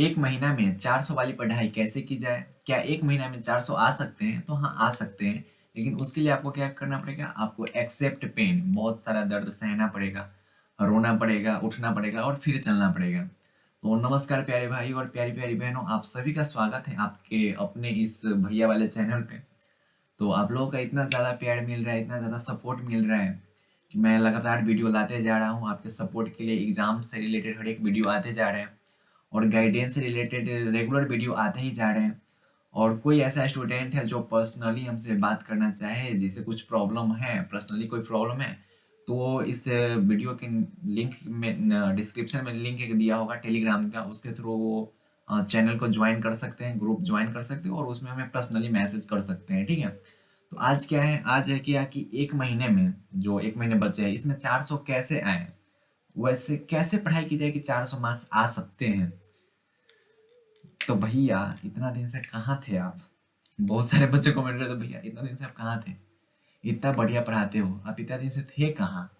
एक महीना में 400 वाली पढ़ाई कैसे की जाए? क्या एक महीना में 400 आ सकते हैं? तो हाँ, आ सकते हैं। लेकिन उसके लिए आपको क्या करना पड़ेगा? आपको एक्सेप्ट पेन, बहुत सारा दर्द सहना पड़ेगा, रोना पड़ेगा, उठना पड़ेगा और फिर चलना पड़ेगा। तो नमस्कार प्यारे भाई और प्यारी-प्यारी बहनों, आप सभी का स्वागत है आपके अपने इस भैया वाले चैनल पे। तो आप लोगों का इतना ज़्यादा प्यार मिल रहा है, इतना ज़्यादा सपोर्ट मिल रहा है कि मैं लगातार वीडियो लाते जा रहा हूँ। आपके सपोर्ट के लिए एग्ज़ाम से रिलेटेड हर एक वीडियो आते जा रहे हैं और गाइडेंस से रिलेटेड रेगुलर वीडियो आते ही जा रहे हैं। और कोई ऐसा स्टूडेंट है जो पर्सनली हमसे बात करना चाहे, जिसे कुछ प्रॉब्लम है, पर्सनली कोई प्रॉब्लम है, तो वो इस वीडियो के लिंक में डिस्क्रिप्शन में लिंक एक दिया होगा टेलीग्राम का, उसके थ्रू वो चैनल को ज्वाइन कर सकते हैं, ग्रुप ज्वाइन कर सकते हैं और उसमें हमें पर्सनली मैसेज कर सकते हैं, ठीक है? तो आज क्या है, आज है क्या कि 1 महीने में जो 1 महीने बचे हैं, इसमें 400 कैसे आएँ? वैसे कैसे पढ़ाई की जाए कि 400 मार्क्स आ सकते हैं? तो भैया इतना दिन से कहाँ थे आप? बहुत सारे बच्चे कमेंट करते भैया इतना दिन से आप कहाँ थे? इतना बढ़िया पढ़ाते हो, आप इतना दिन से थे कहाँ?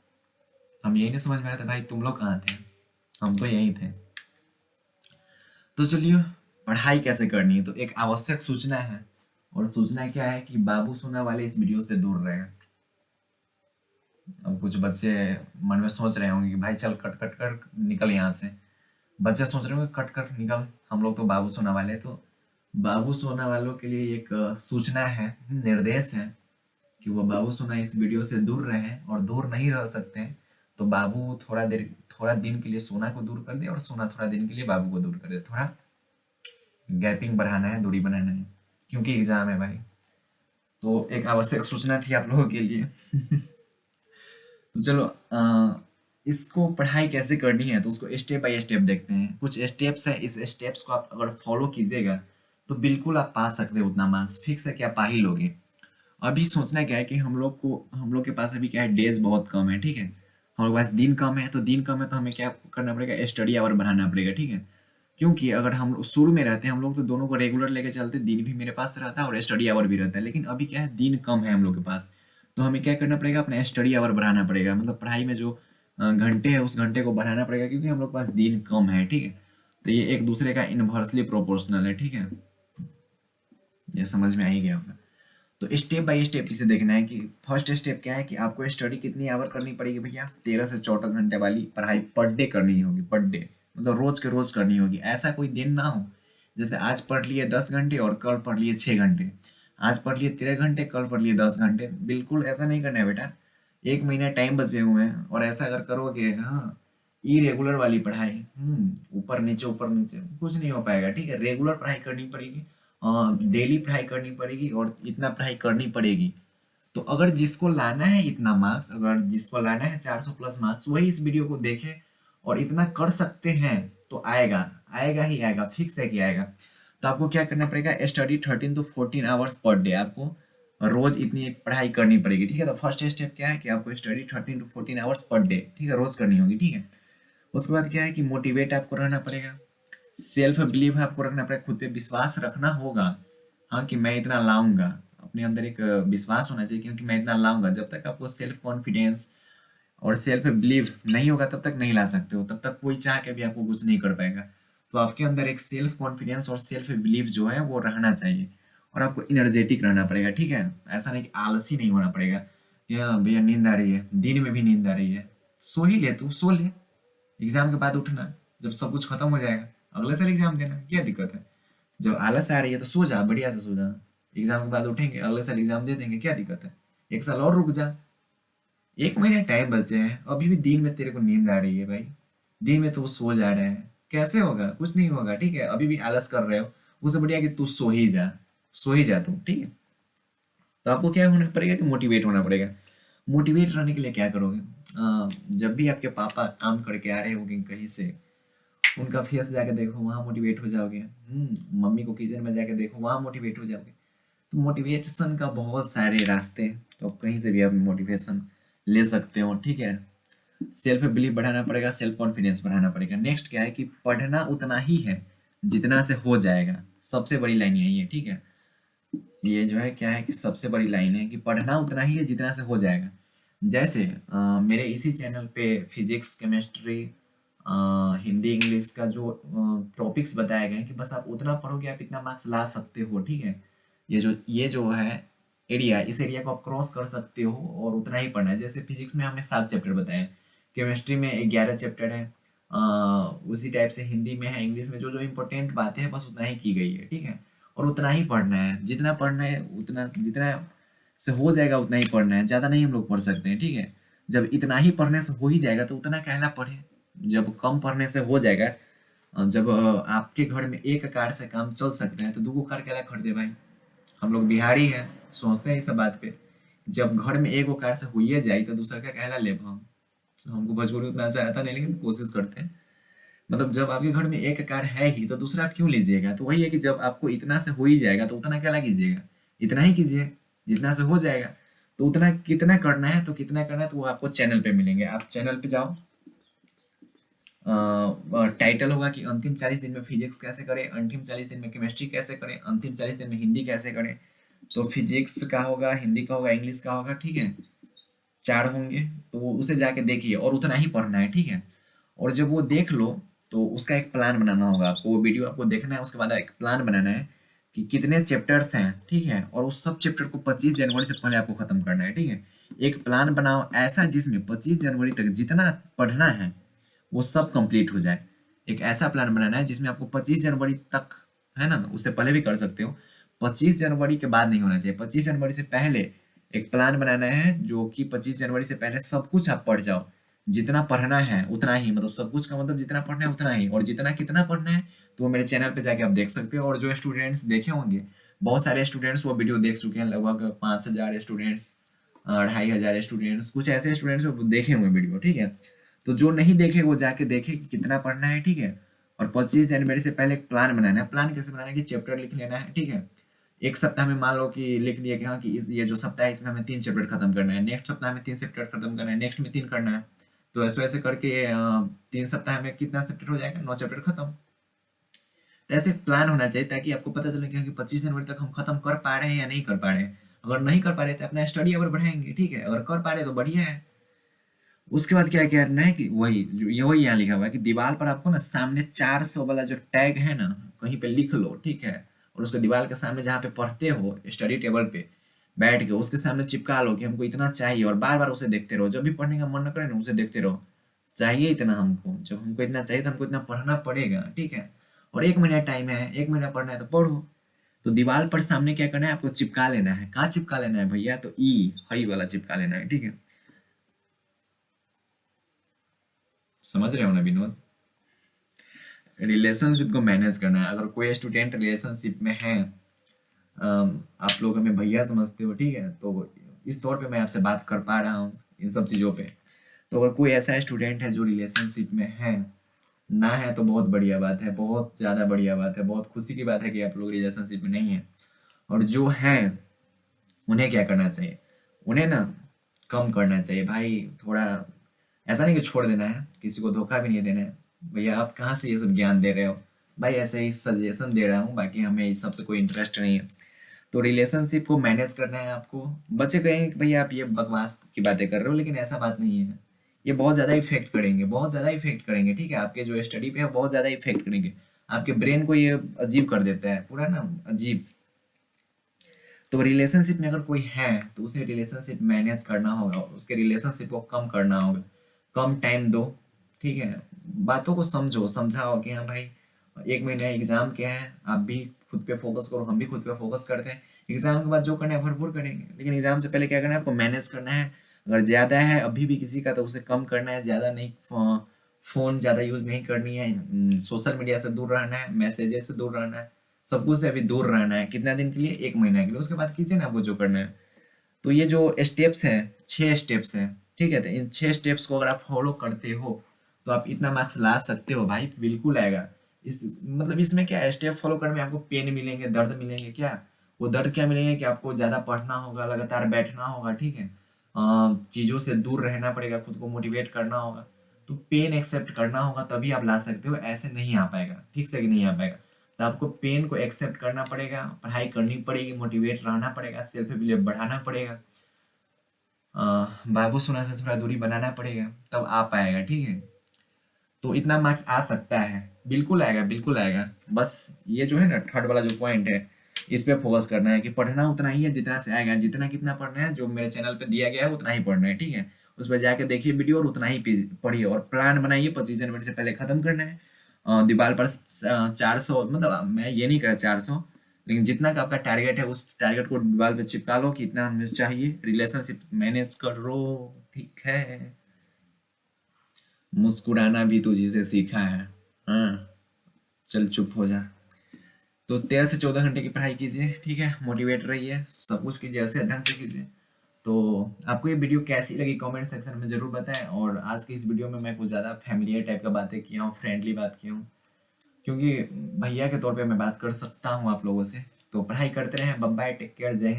हम यही नहीं समझ में आ रहा था भाई तुम लोग कहाँ थे? हम तो यहीं थे। तो चलिए पढ़ाई कैसे करनी है तो एक आवश्यक सूचना है और सूचना क्या है कि बाबू सोना वाले इस वीडियो से दूर रहें। अब कुछ बच्चे मन में सोच रहे होंगे कि भाई चल कट कट कर निकल यहाँ से। बच्चे सोच रहे होंगे कट कट निकल, हम लोग तो बाबू सोना वाले हैं। तो बाबू सोना वालों के लिए एक सूचना है, निर्देश है कि वो बाबू सोना इस वीडियो से दूर रहें और दूर नहीं रह सकते हैं। तो बाबू थोड़ा दिन के लिए सोना को दूर कर दे और सोना थोड़ा दिन के लिए बाबू को दूर कर दे। थोड़ा गैपिंग बढ़ाना है, दूरी बनाना है, क्योंकि एग्जाम है भाई। तो एक आवश्यक सूचना थी आप लोगों के लिए। तो चलो इसको पढ़ाई कैसे करनी है तो उसको स्टेप बाय स्टेप देखते हैं। कुछ स्टेप्स है, इस स्टेप्स को आप अगर फॉलो कीजिएगा तो बिल्कुल आप पा सकते हो उतना मार्क्स, फिक्स है कि आप पा ही लोगे। अभी सोचना क्या है कि हम लोग के पास अभी क्या है, डेज बहुत कम है, ठीक है? हमारे पास दिन कम है, तो दिन कम है तो हमें क्या करना पड़ेगा, स्टडी आवर बढ़ाना पड़ेगा, ठीक है? क्योंकि अगर हम लोग शुरू में रहते हैं, हम लोग तो दोनों को रेगुलर लेके चलते, दिन भी मेरे पास रहता है और स्टडी आवर भी रहता है। लेकिन अभी क्या है, दिन कम है हम लोग के पास, तो हमें क्या करना पड़ेगा, अपना स्टडी आवर बढ़ाना पड़ेगा। मतलब पढ़ाई में जो घंटे है उस घंटे को बढ़ाना पड़ेगा, क्योंकि हम लोग के पास दिन कम है, ठीक है? तो ये एक दूसरे का इनवर्सली प्रोपोर्शनल है, ठीक है? ये समझ में आ ही गया होगा। तो स्टेप बाय स्टेप इसे देखना है कि फर्स्ट स्टेप क्या है कि आपको स्टडी कितनी आवर करनी पड़ेगी भैया, 13 से 14 घंटे वाली पढ़ाई पर डे करनी होगी, पर डे मतलब रोज के रोज करनी होगी। ऐसा कोई दिन ना हो जैसे आज पढ़ लिए 10 घंटे और कल पढ़ लिए 6 घंटे, आज पढ़ लिए 13 घंटे, कल पढ़ लिए 10 घंटे। बिल्कुल ऐसा नहीं करना है बेटा। एक महीना टाइम बचे हुए हैं और ऐसा अगर करोगे, हाँ, इरेगुलर वाली पढ़ाई, ऊपर नीचे कुछ नहीं हो पाएगा, ठीक है? रेगुलर पढ़ाई करनी पड़ेगी, डेली पढ़ाई करनी पड़ेगी और इतना पढ़ाई करनी पड़ेगी। तो अगर जिसको लाना है इतना मार्क्स, अगर जिसको लाना है 400 प्लस मार्क्स, वही इस वीडियो को देखे और इतना कर सकते हैं तो आएगा, आएगा ही आएगा, फिक्स है कि आएगा। तो आपको क्या करना पड़ेगा, study 13 to 14 hours per day आपको रोज इतनी पढ़ाई करनी पड़ेगी, ठीक है? तो फर्स्ट स्टेप क्या है कि आपको study 13 to 14 hours per day, ठीक है, रोज करनी होगी, ठीक है? उसके बाद क्या है कि मोटिवेट आपको रहना पड़ेगा, सेल्फ बिलीव आपको रखना पड़ेगा, खुद पे विश्वास रखना होगा, हाँ, कि मैं इतना लाऊंगा। अपने अंदर एक विश्वास होना चाहिए क्योंकि मैं इतना लाऊंगा। जब तक आपको सेल्फ कॉन्फिडेंस और सेल्फ बिलीव नहीं होगा तब तक नहीं ला सकते हो, तब तक कोई चाह के भी आपको कुछ नहीं कर पाएगा। तो आपके अंदर एक सेल्फ कॉन्फिडेंस और सेल्फ बिलीव जो है वो रहना चाहिए और आपको इनर्जेटिक रहना पड़ेगा, ठीक है? ऐसा नहीं कि आलसी नहीं होना पड़ेगा कि हाँ भैया नींद आ रही है, दिन में भी नींद आ रही है, सो ही ले, तू सो ले, एग्जाम के बाद उठना, जब सब कुछ खत्म हो जाएगा अगले साल एग्जाम देना, क्या दिक्कत है? जब आलस आ रही है तो सो जा, बढ़िया से सो जा, एग्जाम के बाद उठेंगे अगले साल एग्जाम दे देंगे, क्या दिक्कत है? एक साल और रुक जा, एक महीने टाइम बचे हैं, अभी भी दिन में तेरे को नींद आ रही है भाई, दिन में तो सो जा रहे हैं, कैसे होगा? कुछ नहीं होगा, ठीक है? अभी भी आलस कर रहे हो, उससे बढ़िया कि तू सो ही जा, सो ही जा तू, ठीक है? तो आपको क्या होना पड़ेगा कि मोटिवेट होना पड़ेगा। मोटिवेट रहने के लिए क्या करोगे, जब भी आपके पापा काम करके आ रहे होंगे कहीं से, उनका फेस जाके देखो, वहां मोटिवेट हो जाओगे। मम्मी को किचन में जाके देखो, वहां मोटिवेट हो जाओगे। तो मोटिवेशन का बहुत सारे रास्ते हैं, तो आप कहीं से भी आप मोटिवेशन ले सकते हो, ठीक है? सेल्फ बिलीव बढ़ाना पड़ेगा, सेल्फ कॉन्फिडेंस बढ़ाना पड़ेगा। नेक्स्ट क्या है कि पढ़ना उतना ही है जितना से हो जाएगा। सबसे बड़ी लाइन यही है, ठीक है? ये जो है क्या है कि सबसे बड़ी लाइन है कि पढ़ना उतना ही है जितना से हो जाएगा। जैसे मेरे इसी चैनल पे फिजिक्स, केमिस्ट्री, हिंदी इंग्लिश का जो टॉपिक्स बताए गए हैं कि बस आप उतना पढ़ोगे आप इतना मार्क्स ला सकते हो, ठीक है। ये जो है एरिया, इस एरिया को आप क्रॉस कर सकते हो और उतना ही पढ़ना है। जैसे फिजिक्स में हमने 7 चैप्टर बताए, केमिस्ट्री में 11 चैप्टर है, उसी टाइप से हिंदी में है, इंग्लिश में जो जो इम्पोर्टेंट बातें हैं बस उतना ही की गई है, ठीक है। और उतना ही पढ़ना है, जितना पढ़ना है उतना, जितना से हो जाएगा उतना ही पढ़ना है, ज़्यादा नहीं हम लोग पढ़ सकते हैं, ठीक है। जब इतना ही पढ़ने से हो ही जाएगा तो उतना कहना पढ़े। जब कम पढ़ने से हो जाएगा, जब आपके घर में एक कार से काम चल सकता है तो दूगो कार क्या खरीदे भाई। हम लोग बिहारी हैं, सोचते हैं इस बात पे। जब घर में एगो कार से हुई जाए तो दूसरा का कहला लेब हम। तो हमको भोजपुरी उतना अच्छा आता नहीं लेकिन कोशिश करते हैं। मतलब जब आपके घर में एक कार है ही तो दूसरा आप क्यों लीजिएगा। तो वही है कि जब आपको इतना से हो ही जाएगा तो उतना क्या कीजिएगा, इतना ही कीजिए जितना से हो जाएगा। तो उतना कितना करना है, तो कितना करना है तो वो आपको चैनल पे मिलेंगे। आप चैनल पे जाओ, टाइटल होगा कि अंतिम 40 दिन में फिजिक्स कैसे करें, अंतिम 40 दिन में केमिस्ट्री कैसे करें, अंतिम 40 दिन में हिंदी कैसे करें। तो फिजिक्स का होगा, हिंदी का होगा, इंग्लिश का होगा, ठीक है। 4 होंगे, तो वो उसे जाके देखिए और उतना ही पढ़ना है, ठीक है। और जब वो देख लो तो उसका एक प्लान बनाना होगा आपको, वो वीडियो आपको देखना है, उसके बाद एक प्लान बनाना है कि कितने चैप्टर्स हैं, ठीक है। और उस सब चैप्टर को 25 जनवरी से पहले आपको खत्म करना है, ठीक है। एक प्लान बनाओ ऐसा जिसमें 25 जनवरी तक जितना पढ़ना है वो सब कंप्लीट हो जाए। एक ऐसा प्लान बनाना है जिसमें आपको 25 जनवरी तक, है ना, उससे पहले भी कर सकते हो, 25 जनवरी के बाद नहीं होना चाहिए, 25 जनवरी से पहले एक प्लान बनाना है जो कि 25 जनवरी से पहले सब कुछ आप पढ़ जाओ। जितना पढ़ना है उतना ही, मतलब सब कुछ का मतलब जितना पढ़ना है उतना ही, और जितना कितना पढ़ना है तो वो मेरे चैनल पे जाके आप देख सकते हो। और जो स्टूडेंट्स देखे होंगे, बहुत सारे स्टूडेंट्स वो वीडियो देख चुके हैं, लगभग 5,000 स्टूडेंट्स, 2,500 स्टूडेंट्स, कुछ ऐसे स्टूडेंट्स वो देखे हुए वीडियो, ठीक है। तो जो नहीं देखे वो जाके देखे कि कितना पढ़ना है, ठीक है। और 25 जनवरी से पहले एक प्लान बनाना है। प्लान कैसे बनाना है कि चैप्टर लिख लेना है, ठीक है। एक सप्ताह में मान लो कि लिख दिया कि हाँ कि इस ये जो सप्ताह है इसमें हमें 3 चैप्टर खत्म करना है, नेक्स्ट सप्ताह में 3 चैप्टर खत्म करना है, नेक्स्ट में 3 करना है। तो ऐसे ऐसे करके 3 सप्ताह में कितना चैप्टर हो जाएगा, 9 चैप्टर खत्म। तो ऐसे प्लान होना चाहिए ताकि आपको पता चले कि 25 जनवरी तक हम खत्म कर पा रहे हैं या नहीं कर पा रहे हैं। अगर नहीं कर पा रहे तो अपना स्टडी अवर बढ़ाएंगे, ठीक है। अगर कर पा रहे तो बढ़िया है। उसके बाद क्या करना है कि वही जो ये वही यहाँ लिखा हुआ है कि दीवार पर आपको ना सामने 400 वाला जो टैग है ना कहीं पे लिख लो, ठीक है। और उसको दीवार के सामने जहाँ पे पढ़ते हो स्टडी टेबल पे बैठ के उसके सामने चिपका लो कि हमको इतना चाहिए, और बार बार उसे देखते रहो। जब भी पढ़ने का मन न करे ना उसे देखते रहो, चाहिए इतना हमको, जब हमको इतना चाहिए तो हमको इतना पढ़ना पड़ेगा, ठीक है। और 1 महीना टाइम है, 1 महीना पढ़ना है तो पढ़ो। तो दीवार पर सामने क्या करना है, आपको चिपका लेना है। कहाँ चिपका लेना है भैया, तो ई हई वाला चिपका लेना है, ठीक है। समझ रहे हो ना विनोद। रिलेशनशिप को मैनेज करना है। अगर कोई स्टूडेंट रिलेशनशिप में है, आप लोग हमें भैया समझते हो, ठीक है, तो इस तौर पे मैं आपसे बात कर पा रहा हूँ इन सब चीज़ों पे। तो अगर कोई ऐसा स्टूडेंट है जो रिलेशनशिप में है, ना है तो बहुत बढ़िया बात है, बहुत ज़्यादा बढ़िया बात है, बहुत खुशी की बात है कि आप लोग रिलेशनशिप में नहीं है। और जो है उन्हें क्या करना चाहिए, उन्हें ना कम करना चाहिए भाई थोड़ा। ऐसा नहीं कि छोड़ देना है, किसी को धोखा भी नहीं देना है। भैया आप कहाँ से ये सब ज्ञान दे रहे हो भाई, ऐसे ही सजेशन दे रहा हूँ, बाकी हमें इस सबसे कोई इंटरेस्ट नहीं है। तो रिलेशनशिप को मैनेज करना है आपको। बच्चे कहेंगे कि भैया आप ये बकवास की बातें कर रहे हो, लेकिन ऐसा बात नहीं है। ये बहुत ज़्यादा इफेक्ट करेंगे, बहुत ज़्यादा इफेक्ट करेंगे, ठीक है। आपके जो स्टडी पे है बहुत ज़्यादा इफेक्ट करेंगे। आपके ब्रेन को ये अजीब कर देता है, पूरा ना अजीब। तो रिलेशनशिप में अगर कोई है तो उसे रिलेशनशिप मैनेज करना होगा, उसके रिलेशनशिप को कम करना होगा। कम टाइम दो, ठीक है। बातों को समझो, समझाओ कि हाँ भाई 1 महीना एग्जाम क्या है, आप भी खुद पे फोकस करो, हम भी खुद पे फोकस करते हैं। एग्जाम के बाद जो करना है भरपूर करेंगे, लेकिन एग्जाम से पहले क्या करना है, आपको मैनेज करना है। अगर ज़्यादा है अभी भी किसी का तो उसे कम करना है, ज़्यादा नहीं। फ़ोन ज़्यादा यूज़ नहीं करनी है, सोशल मीडिया से दूर रहना है, मैसेजेस से दूर रहना है, सब कुछ से अभी दूर रहना है। कितना दिन के लिए, 1 महीना के लिए। उसके बाद कीजिए ना आपको जो करना है। तो ये जो स्टेप्स हैं, 6 स्टेप्स हैं, ठीक है। तो इन 6 स्टेप्स को अगर आप फॉलो करते हो तो आप इतना मार्क्स ला सकते हो भाई, बिल्कुल आएगा। इस मतलब इसमें क्या है, स्टेप फॉलो करने में आपको पेन मिलेंगे, दर्द मिलेंगे, क्या वो दर्द क्या मिलेंगे कि आपको ज़्यादा पढ़ना होगा, लगातार बैठना होगा, ठीक है। चीज़ों से दूर रहना पड़ेगा, खुद को मोटिवेट करना होगा। तो पेन एक्सेप्ट करना होगा तभी आप ला सकते हो, ऐसे नहीं आ पाएगा, ठीक से कि नहीं आ पाएगा। तो आपको पेन को एक्सेप्ट करना पड़ेगा, पढ़ाई करनी पड़ेगी, मोटिवेट रहना पड़ेगा, सेल्फ बिलीव बढ़ाना पड़ेगा, बाबू सोना से थोड़ा दूरी बनाना पड़ेगा, तब आ पाएगा, ठीक है। तो इतना मार्क्स आ सकता है, बिल्कुल आएगा, बिल्कुल आएगा। बस ये जो है ना थर्ड वाला जो पॉइंट है, इस पे फोकस करना है कि पढ़ना उतना ही है जितना से आएगा, जितना कितना पढ़ना है जो मेरे चैनल पे दिया गया है उतना ही पढ़ना है, ठीक है। उस पर जाके देखिए वीडियो और उतना ही पढ़िए, और प्लान बनाइए 25 जनवरी से पहले खत्म करना है। दीवार पर 400, मतलब मैं ये नहीं करा 400, लेकिन जितना का आपका टारगेट है उस टारगेट को दीवार पे चिपका लो कि इतना हमें चाहिए। रिलेशनशिप मैनेज करो, ठीक है। मुस्कुराना भी तुझी से सीखा है। हाँ, चल चुप हो जा। तो 13 से 14 घंटे की पढ़ाई कीजिए, ठीक है। मोटिवेट रहिए, सब कुछ कीजिए, ऐसे ढंग से कीजिए। तो आपको ये वीडियो कैसी लगी कमेंट सेक्शन में ज़रूर बताएं। और आज की इस वीडियो में मैं कुछ ज़्यादा फैमिलियर टाइप का बातें किया हूँ, फ्रेंडली बात की हूँ, क्योंकि भैया के तौर पे मैं बात कर सकता हूँ आप लोगों से। तो पढ़ाई करते रहें, बाय बाय, टेक केयर, जय हिंद।